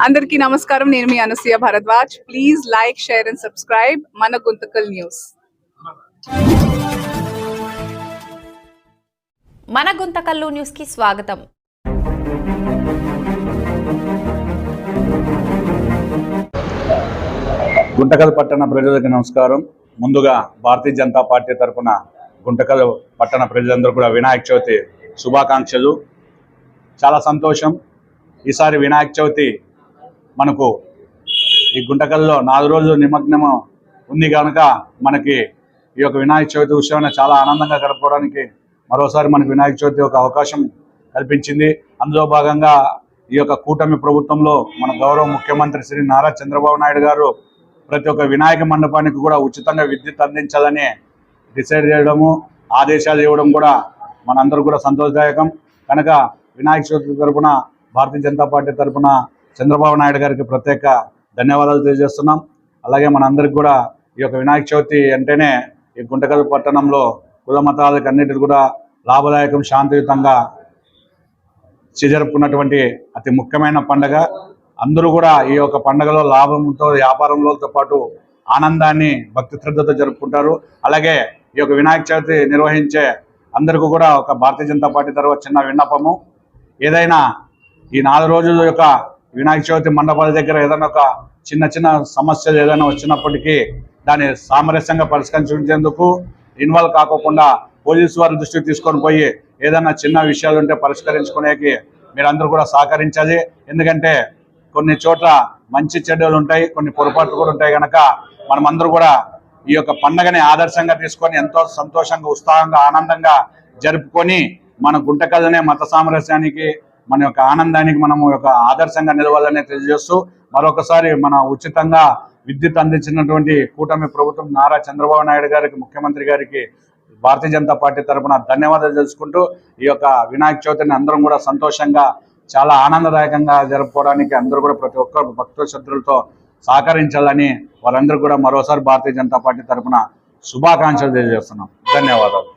అందరికీ నమస్కారం. నేను మీ Anasuya Bharadwaj. Please like, share and subscribe మన గుంతకల్ న్యూస్. మన గుంతకల్లు న్యూస్ కి స్వాగతం. గుంటకల్ పట్టణ ప్రజలకు నమస్కారం. ముందుగా భారతీయ జనతా పార్టీ తరఫున గుంటకల్ పట్టణ ప్రజలందరూ కూడా వినాయక చవితి శుభాకాంక్షలు. చాలా సంతోషం. ఈసారి వినాయక చవితి మనకు ఈ గుంటకల్లో 4 రోజులు నిమగ్నం ఉంది కనుక మనకి ఈ యొక్క వినాయక చవితి ఉత్సవాన్ని చాలా ఆనందంగా గడపడానికి మరోసారి మనకు వినాయక చవితి ఒక అవకాశం కల్పించింది. అందులో భాగంగా ఈ యొక్క కూటమి ప్రభుత్వంలో మన గౌరవ ముఖ్యమంత్రి శ్రీ నారా చంద్రబాబు నాయుడు గారు ప్రతి ఒక్క వినాయక మండపానికి కూడా ఉచితంగా విద్యుత్ అందించాలని డిసైడ్ చేయడము, ఆదేశాలు ఇవ్వడం కూడా మనందరూ కూడా సంతోషదాయకం. కనుక వినాయక చవితి తరఫున భారతీయ జనతా పార్టీ తరఫున చంద్రబాబు నాయుడు గారికి ప్రత్యేక ధన్యవాదాలు తెలియజేస్తున్నాం. అలాగే మనందరికి కూడా ఈ యొక్క వినాయక చవితి అంటేనే ఈ గుంటకల్ పట్టణంలో కుల మతాలకు అన్నిటికీ కూడా లాభదాయకం, శాంతియుతంగా జరుపుకున్నటువంటి అతి ముఖ్యమైన పండుగ. అందరూ కూడా ఈ యొక్క పండుగలో లాభంతో, వ్యాపారంలోతో పాటు ఆనందాన్ని భక్తి శ్రద్ధతో జరుపుకుంటారు. అలాగే ఈ యొక్క వినాయక చవితి నిర్వహించే అందరికీ కూడా ఒక భారతీయ జనతా పార్టీ తరఫున చిన్న విన్నపము, ఏదైనా ఈ 4 రోజుల యొక్క వినాయక చవితి మండపాల దగ్గర ఏదైనా ఒక చిన్న చిన్న సమస్యలు ఏదైనా వచ్చినప్పటికీ దాన్ని సామరస్యంగా పరిష్కరించేందుకు ఇన్వాల్వ్ కాకోకుండా పోలీసు వారి దృష్టికి తీసుకొని పోయి ఏదైనా చిన్న విషయాలు ఉంటే పరిష్కరించుకునేకి మీరందరూ కూడా సహకరించాలి. ఎందుకంటే కొన్ని చోట్ల మంచి చెడ్డలు ఉంటాయి, కొన్ని పొరపాట్లు కూడా ఉంటాయి. కనుక మనమందరూ కూడా ఈ యొక్క పండుగని ఆదర్శంగా తీసుకొని ఎంతో సంతోషంగా, ఉత్సాహంగా, ఆనందంగా జరుపుకొని మన గుంటకల్నే మత సామరస్యానికి, మన యొక్క ఆనందానికి మనము యొక్క ఆదర్శంగా నిలవాలని తెలియజేస్తూ మరొకసారి మన ఉచితంగా విద్యుత్ అందించినటువంటి కూటమి ప్రభుత్వం నారా చంద్రబాబు నాయుడు గారికి, ముఖ్యమంత్రి గారికి భారతీయ జనతా పార్టీ తరఫున ధన్యవాదాలు తెలుసుకుంటూ ఈ యొక్క వినాయక చవితిని అందరం కూడా సంతోషంగా, చాలా ఆనందదాయకంగా జరుపుకోవడానికి అందరూ కూడా ప్రతి ఒక్క భక్తుల శ్రద్ధలతో సహకరించాలని వారందరూ కూడా మరోసారి భారతీయ జనతా పార్టీ తరఫున శుభాకాంక్షలు తెలియజేస్తున్నాం. ధన్యవాదాలు.